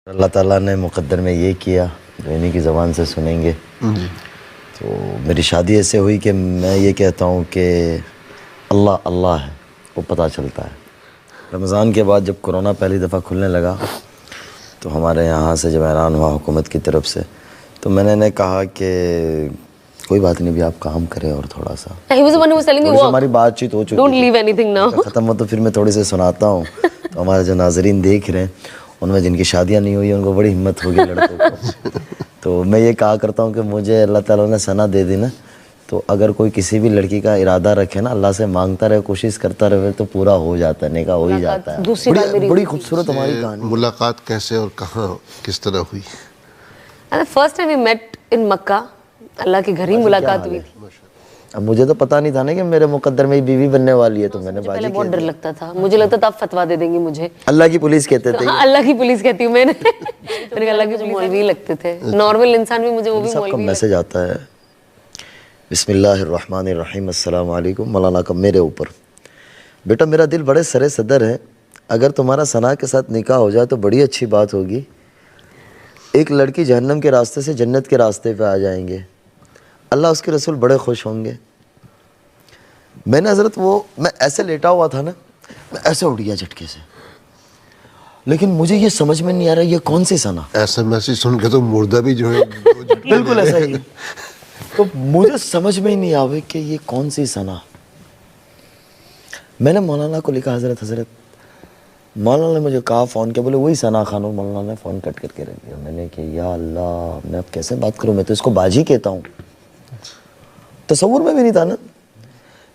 اللہ تعالیٰ نے مقدر میں یہ کیا جو انہی کی زبان سے سنیں گے. تو میری شادی ایسے ہوئی کہ میں یہ کہتا ہوں کہ اللہ اللہ ہے، وہ پتہ چلتا ہے. رمضان کے بعد جب کرونا پہلی دفعہ کھلنے لگا تو ہمارے یہاں سے جب اعلان ہوا حکومت کی طرف سے تو میں نے کہا کہ کوئی بات نہیں بھی آپ کام کریں اور تھوڑا سا ہماری بات چیت ہو چکی ختم ہو تو پھر میں تھوڑی سے سناتا ہوں. تو ہمارے جو ناظرین دیکھ رہے ہیں ان میں جن کی شادیاں نہیں ہوئی ان کو بڑی ہمت ہوگی لڑکوں کو. تو میں یہ کہا کرتا ہوں کہ مجھے اللہ تعالیٰ نے ثنا دے دی نا، تو اگر کوئی کسی بھی لڑکی کا ارادہ رکھے نا، اللہ سے مانگتا رہے، کوشش کرتا رہے تو پورا ہو جاتا ہے، نکاح ہو ہی جاتا ہے. بڑی خوبصورت ہماری کہانی. ملاقات کیسے اور کہاں کس طرح ہوئی؟ فرسٹ ٹائم وی میٹ ان مکہ، اللہ کے گھر ہی ملاقات ہوئی تھی. اب مجھے تو پتہ نہیں تھا نا کہ میرے مقدر میں بیوی بننے والی ہے، تو میں نے پہلے بہت ڈر لگتا تھا، مجھے لگتا تھا آپ فتوا دے دیں گی مجھے. اللہ کی پولیس کہتے تھے. ہاں اللہ کی پولیس کہتی ہوں میں نے کہا اللہ کی مولوی لگتے تھے، نارمل انسان بھی مجھے وہ بھی سب کا میسج آتا ہے. بسم اللہ الرحمن الرحیم. السلام علیکم. مولانا کا میرے اوپر بیٹا میرا دل بڑے سرے صدر ہے، اگر تمہارا ثنا کے ساتھ نکاح ہو جائے تو بڑی اچھی بات ہوگی. ایک لڑکی جہنم کے راستے سے جنت کے راستے پہ آ جائیں گے، اللہ اس کے رسول بڑے خوش ہوں گے. میں نے حضرت میں ایسے لیٹا ہوا تھا نا، میں ایسے اٹھ گیا جھٹکے سے، لیکن مجھے یہ سمجھ میں نہیں آ رہا یہ کون سی ثنا. ایسا میسج سن کے تو مردہ بھی جو ہے بالکل ایسا ہی. تو مجھے سمجھ میں ہی نہیں آوے کہ یہ کون سی ثنا. میں نے مولانا کو لکھا حضرت مولانا نے مجھے کہا فون کیا، بولے وہی ثنا خانم. مولانا نے فون کٹ کر کے رکھ دیا. میں نے کہا یا اللہ میں اب کیسے بات کروں، میں تو اس کو باجی کہتا ہوں. تصور میں بھی نہیں تھا نا،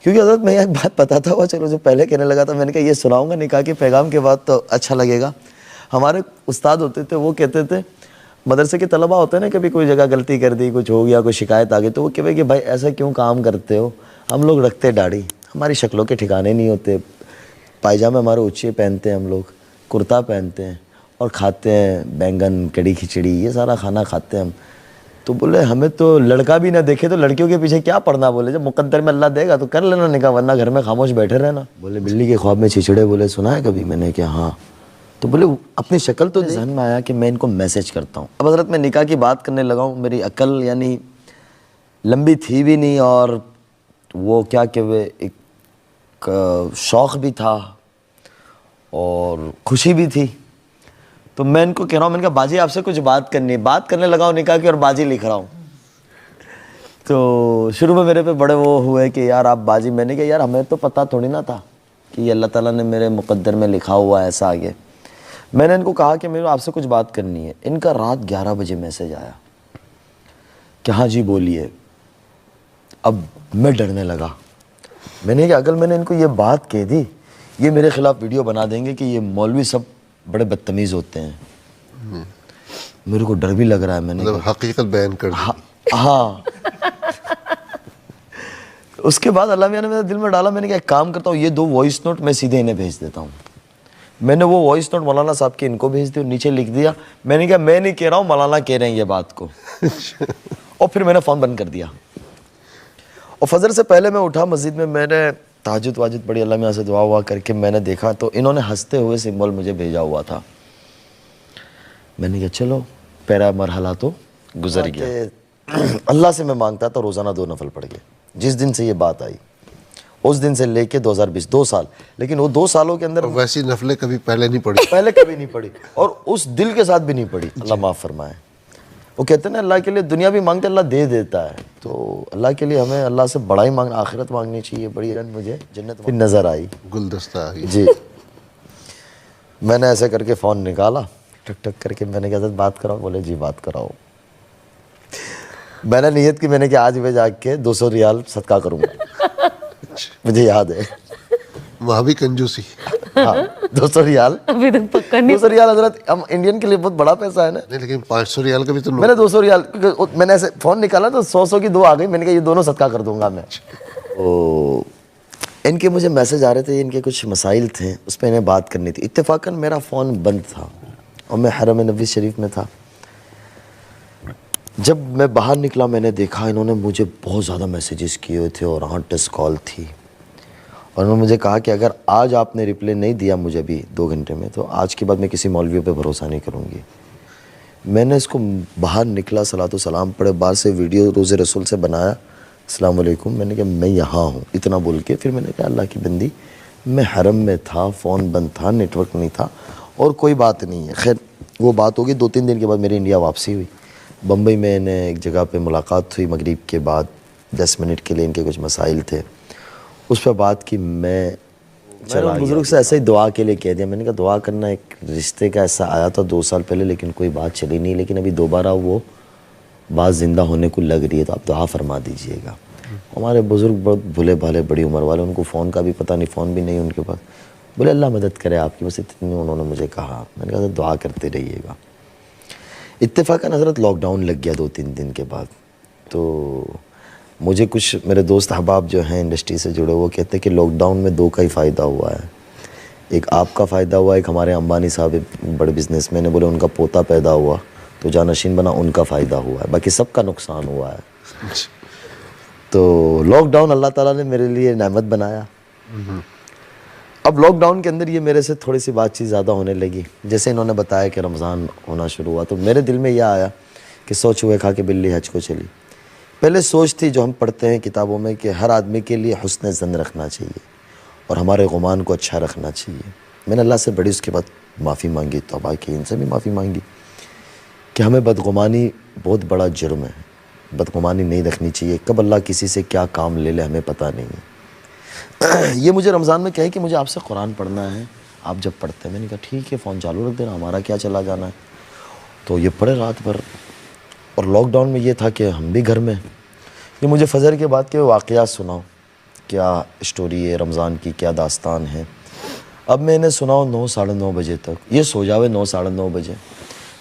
کیونکہ حضرت میں ایک بات بتاتا ہوا چلو جو پہلے کہنے لگا تھا، میں نے کہا یہ سناؤں گا نکاح کے پیغام کے بعد تو اچھا لگے گا. ہمارے استاد ہوتے تھے، وہ کہتے تھے مدرسے کے طلباء ہوتے ہیں نا، کبھی کوئی جگہ غلطی کر دی، کچھ ہو گیا، کوئی شکایت آ گئی تو وہ کہے کہ بھائی ایسا کیوں کام کرتے ہو. ہم لوگ رکھتے داڑھی، ہماری شکلوں کے ٹھکانے نہیں ہوتے، پائجامے ہمارے اونچے پہنتے ہیں، ہم لوگ کرتا پہنتے ہیں اور کھاتے ہیں بینگن کڑی کھچڑی یہ سارا کھانا کھاتے ہیں ہم. تو بولے ہمیں تو لڑکا بھی نہ دیکھے تو لڑکیوں کے پیچھے کیا پڑنا، بولے جب مقدر میں اللہ دے گا تو کر لینا نکاح، ورنہ گھر میں خاموش بیٹھے رہنا. بولے بلی کے خواب میں چھچڑے، بولے سنا ہے کبھی. میں نے کہا ہاں. تو بولے اپنی شکل تو ذہن میں آیا کہ میں ان کو میسج کرتا ہوں. اب حضرت میں نکاح کی بات کرنے لگا ہوں، میری عقل یعنی لمبی تھی بھی نہیں، اور وہ کیا کہ وہ ایک شوق بھی تھا اور خوشی بھی تھی. تو میں ان کو کہہ رہا ہوں، میں نے کہا باجی آپ سے کچھ بات کرنی ہے. بات کرنے لگا ہوں نکاح کی اور باجی لکھ رہا ہوں. تو شروع میں میرے پہ بڑے وہ ہوئے کہ یار آپ باجی. میں نے کہا یار ہمیں تو پتہ تھوڑی نہ تھا کہ یہ اللہ تعالیٰ نے میرے مقدر میں لکھا ہوا ہے ایسا آگے. میں نے ان کو کہا کہ میرے آپ سے کچھ بات کرنی ہے. ان کا رات 11 بجے میسج آیا کہ ہاں جی بولیے. اب میں ڈرنے لگا. میں نے کہا اگر میں نے ان کو یہ بات کہہ دی یہ میرے خلاف ویڈیو بنا دیں گے کہ یہ مولوی سب بڑے بدتمیز ہوتے ہیں. میرے کو ڈر بھی لگ رہا ہے. میں نے حقیقت بیان کر دی. ہاں. اس کے بعد اللہ میاں نے میرے دل میں ڈالا، میں نے کہا ایک کام کرتا ہوں، یہ 2 وائس نوٹ میں سیدھے انہیں بھیج دیتا ہوں. میں نے وہ وائس نوٹ مولانا صاحب کے ان کو بھیج دیا، نیچے لکھ دیا. میں نے کہا میں نہیں کہہ رہا ہوں، مولانا کہہ رہے ہیں یہ بات کو. اور پھر میں نے فون بند کر دیا. اور فجر سے پہلے میں اٹھا مسجد میں نے تہجد واجد پڑھی، اللہ میاں سے دعا ہوا کر کے میں نے دیکھا تو انہوں نے ہنستے ہوئے سمبل مجھے بھیجا ہوا تھا. میں نے کہا چلو پہلا مرحلہ تو گزر گیا. اللہ سے میں مانگتا تھا روزانہ 2 نفل پڑھ کے. جس دن سے یہ بات آئی اس دن سے لے کے 2020 2 سال، لیکن وہ 2 سالوں کے اندر ویسی نفلیں کبھی پہلے نہیں پڑھی، پہلے کبھی نہیں پڑھی اور اس دل کے ساتھ بھی نہیں پڑھی. اللہ معاف فرمائے. وہ کہتے ہیں نا اللہ کے لیے دنیا بھی مانگتے اللہ دے دیتا ہے. تو اللہ کے لیے ہمیں اللہ سے بڑا ہی مانگنا، آخرت مانگنی چاہیے. بڑی مجھے جنت پھر نظر آئی، گلدستہ آئی. جی. میں نے ایسے کر کے فون نکالا ٹک ٹک کر کے. میں نے کہا حضرت بات کراؤ. بولے جی بات کراؤ. میں نے نیت کی، میں نے کہا آج میں جا کے 200 ریال صدقہ کروں گا. مجھے یاد ہے وہاں بھی کنجوسی. ہاں 200 ریال ابھی تک پکا نہیں. 200 ریال حضرت ہم انڈین کے لیے بہت بڑا پیسہ ہے نا. نہیں لیکن 500 ریال کا بھی تو میں نے 200 ریال میں نے ایسے فون نکالا تو 100 کی 2 آ گئی. میں نے کہا یہ دونوں صدقہ کر دوں گا میں. ان کے مجھے میسج آ رہے تھے، ان کے کچھ مسائل تھے اس پہ انہیں بات کرنی تھی. اتفاقاً میرا فون بند تھا اور میں حرم نبوی شریف میں تھا. جب میں باہر نکلا میں نے دیکھا انہوں نے مجھے بہت زیادہ میسیجز کیے ہوئے تھے اور 8 10 کال تھی. اور انہوں نے مجھے کہا کہ اگر آج آپ نے رپلائی نہیں دیا مجھے بھی 2 گھنٹے میں تو آج کے بعد میں کسی مولویوں پہ بھروسہ نہیں کروں گی. میں نے اس کو باہر نکلا صلاۃ و سلام پڑھے باہر سے ویڈیو روز رسول سے بنایا السلام علیکم میں نے کہا میں یہاں ہوں اتنا بول کے پھر میں نے کہا اللہ کی بندی میں حرم میں تھا فون بند تھا نیٹ ورک نہیں تھا اور کوئی بات نہیں ہے. خیر وہ بات ہوگی 2-3 دن کے بعد میری انڈیا واپسی ہوئی. بمبئی میں نے ایک جگہ پہ ملاقات ہوئی مغرب کے بعد 10 منٹ کے لیے ان کے کچھ مسائل تھے اس پہ بات کی. میں چلا بزرگ سے ایسے ہی دعا کے لیے کہہ دیا میں نے کہا دعا کرنا ایک رشتے کا ایسا آیا تھا 2 سال پہلے لیکن کوئی بات چلی نہیں لیکن ابھی دوبارہ وہ بات زندہ ہونے کو لگ رہی ہے تو آپ دعا فرما دیجئے گا. ہمارے بزرگ بہت بھلے بھالے بڑی عمر والے ان کو فون کا بھی پتہ نہیں فون بھی نہیں ان کے پاس. بولے اللہ مدد کرے آپ کی بس اتنی انہوں نے مجھے کہا. میں نے کہا دعا کرتے رہیے گا. اتفاقاً حضرت لاک ڈاؤن لگ گیا 2-3 دن کے بعد تو مجھے کچھ میرے دوست احباب جو ہیں انڈسٹری سے جڑے وہ کہتے ہیں کہ لاک ڈاؤن میں 2 کا ہی فائدہ ہوا ہے. ایک آپ کا فائدہ ہوا ایک ہمارے امبانی صاحب بڑے بزنس مین بولے ان کا پوتا پیدا ہوا تو جانشین بنا ان کا فائدہ ہوا ہے باقی سب کا نقصان ہوا ہے. تو لاک ڈاؤن اللہ تعالیٰ نے میرے لیے نعمت بنایا. اب لاک ڈاؤن کے اندر یہ میرے سے تھوڑی سی بات چیت زیادہ ہونے لگی جیسے انہوں نے بتایا کہ رمضان ہونا شروع ہوا تو میرے دل میں یہ آیا کہ 100 چوہے کھا کے بلی حج کو چلی. پہلے سوچ تھی جو ہم پڑھتے ہیں کتابوں میں کہ ہر آدمی کے لیے حسن ظن رکھنا چاہیے اور ہمارے گمان کو اچھا رکھنا چاہیے. میں نے اللہ سے بڑی اس کے بعد معافی مانگی توبہ کی ان سے بھی معافی مانگی کہ ہمیں بدگمانی بہت بڑا جرم ہے. بدگمانی نہیں رکھنی چاہیے. کب اللہ کسی سے کیا کام لے لے ہمیں پتہ نہیں ہے. یہ مجھے رمضان میں کہے کہ مجھے آپ سے قرآن پڑھنا ہے آپ جب پڑھتے ہیں. میں نے کہا ٹھیک ہے فون چالو رکھ دینا ہمارا کیا چلا جانا ہے. تو یہ پڑھے رات بھر اور لاک ڈاؤن میں یہ تھا کہ ہم بھی گھر میں. یہ مجھے فجر کے بعد کے واقعات سناؤ کیا اسٹوری ہے رمضان کی کیا داستان ہے. اب میں انہیں سناؤ 9-9:30 بجے تک یہ سو جاوے 9-9:30 بجے.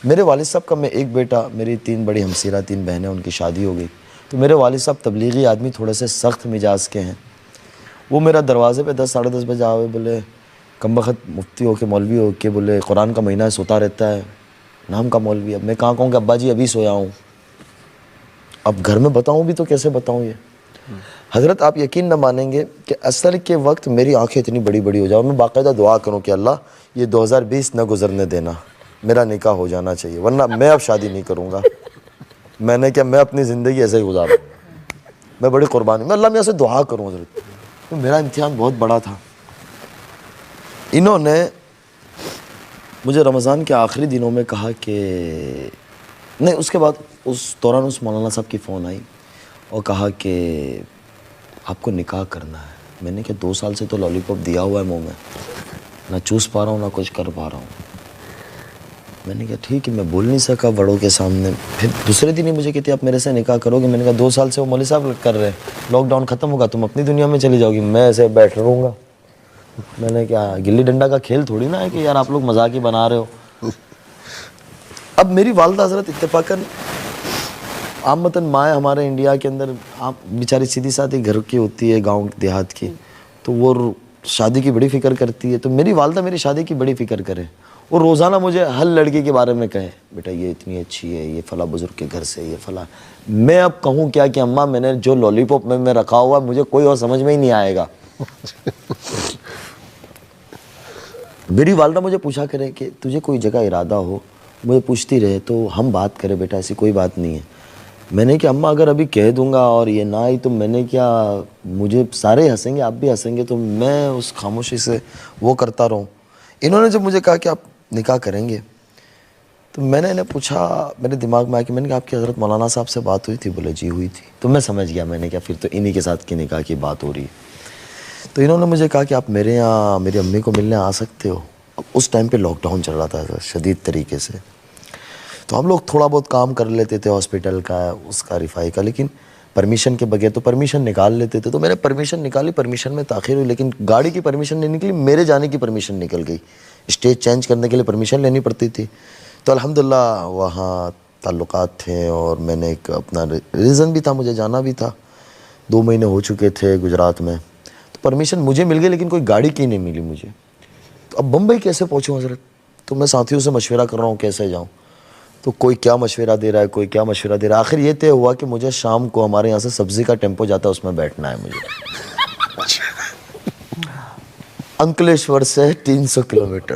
میرے والد صاحب کا میں ایک بیٹا میری 3 بڑی ہمسیرہ 3 بہنیں ان کی شادی ہو گئی تو میرے والد صاحب تبلیغی آدمی تھوڑے سے سخت مزاج کے ہیں. وہ میرا دروازے پہ 10-10:30 بجے آوے بولے کم بخت مفتی ہو کے مولوی ہو کے بولے قرآن کا مہینہ سوتا رہتا ہے نام کا مولوی. اب میں کہاں کہوں کہ ابا جی ابھی سویا ہوں. اب گھر میں بتاؤں بھی تو کیسے بتاؤں یہ. حضرت آپ یقین نہ مانیں گے کہ عصر کے وقت میری آنکھیں اتنی بڑی بڑی ہو جاؤں میں باقاعدہ دعا کروں کہ اللہ یہ 2020 نہ گزرنے دینا میرا نکاح ہو جانا چاہیے ورنہ میں اب شادی نہیں کروں گا. میں نے کیا میں اپنی زندگی ایسے ہی گزاروں میں بڑی قربانی میں اللہ میں ایسے دعا کروں حضرت. تو میرا امتحان بہت بڑا تھا. انہوں نے مجھے رمضان کے آخری دنوں میں کہا کہ نہیں اس کے بعد اس دوران اس مولانا صاحب کی فون آئی اور کہا کہ آپ کو نکاح کرنا ہے. میں نے کہا 2 سال سے تو لالی پاپ دیا ہوا ہے منہ میں نہ چوس پا رہا ہوں نہ کچھ کر پا رہا ہوں. میں نے کہا ٹھیک ہے میں بول نہیں سکا بڑوں کے سامنے. پھر دوسرے دن ہی مجھے کہتی آپ میرے سے نکاح کرو گے. میں نے کہا 2 سال سے وہ مولوی صاحب کر رہے ہیں لاک ڈاؤن ختم ہوگا تم اپنی دنیا میں چلی جاؤ گی میں ایسے بیٹھ رہوں گا. میں نے کہا گلی ڈنڈا کا کھیل تھوڑی نا ہے کہ یار آپ لوگ مذاق ہی بنا رہے ہو. اب میری والدہ حضرت اتفاقاً عامتاً مائیں ہمارے انڈیا کے اندر آپ بیچاری سیدھی سادھی گھر کی ہوتی ہے گاؤں دیہات کی تو وہ شادی کی بڑی فکر کرتی ہے. تو میری والدہ میری شادی کی بڑی فکر کرے وہ روزانہ مجھے ہر لڑکی کے بارے میں کہے بیٹا یہ اتنی اچھی ہے یہ فلاں بزرگ کے گھر سے یہ فلاں. میں اب کہوں کیا کہ اماں میں نے جو لالی پاپ میں رکھا ہوا مجھے کوئی اور سمجھ میں ہی نہیں آئے گا. میری والدہ مجھے پوچھا کرے کہ تجھے کوئی جگہ ارادہ ہو مجھے پوچھتی رہے تو ہم بات کریں بیٹا ایسی کوئی بات نہیں ہے. میں نے کہ اماں اگر ابھی کہہ دوں گا اور یہ نہ آئی تو میں نے کیا مجھے سارے ہنسیں گے آپ بھی ہنسیں گے تو میں اس خاموشی سے وہ کرتا رہوں. انہوں نے جب مجھے کہا کہ آپ نکاح کریں گے تو میں نے انہیں پوچھا میرے دماغ میں آیا کہ میں نے کہا آپ کی حضرت مولانا صاحب سے بات ہوئی تھی. بولے جی ہوئی تھی. تو میں سمجھ گیا میں نے کہا پھر تو انہی کے ساتھ کی نکاح کی بات ہو رہی ہے. تو انہوں نے مجھے کہا کہ آپ میرے یہاں میری امی کو ملنے آ سکتے ہو. اب اس ٹائم پہ لاک ڈاؤن چل رہا تھا شدید طریقے سے تو ہم لوگ تھوڑا بہت کام کر لیتے تھے ہاسپٹل کا اس کا رفائی کا لیکن پرمیشن کے بغیر تو پرمیشن نکال لیتے تھے. تو میں نے پرمیشن نکالی پرمیشن میں تاخیر ہوئی لیکن گاڑی کی پرمیشن نہیں نکلی میرے جانے کی پرمیشن نکل گئی. اسٹیج چینج کرنے کے لیے پرمیشن لینی پڑتی تھی. تو الحمدللہ وہاں تعلقات تھے اور میں نے ایک اپنا ریزن بھی تھا مجھے جانا بھی تھا. 2 مہینے ہو چکے تھے گجرات میں تو پرمیشن مجھے مل گئی لیکن کوئی گاڑی کی نہیں ملی مجھے. تو اب بمبئی کیسے پہنچوں حضرت. تو میں ساتھیوں سے مشورہ کر رہا ہوں کیسے جاؤں. تو کوئی کیا مشورہ دے رہا ہے کوئی کیا مشورہ دے رہا ہے. آخر یہ طے ہوا کہ مجھے شام کو ہمارے یہاں سے سبزی کا ٹیمپو جاتا ہے اس میں بیٹھنا ہے مجھے. انکلیشور سے 300 کلومیٹر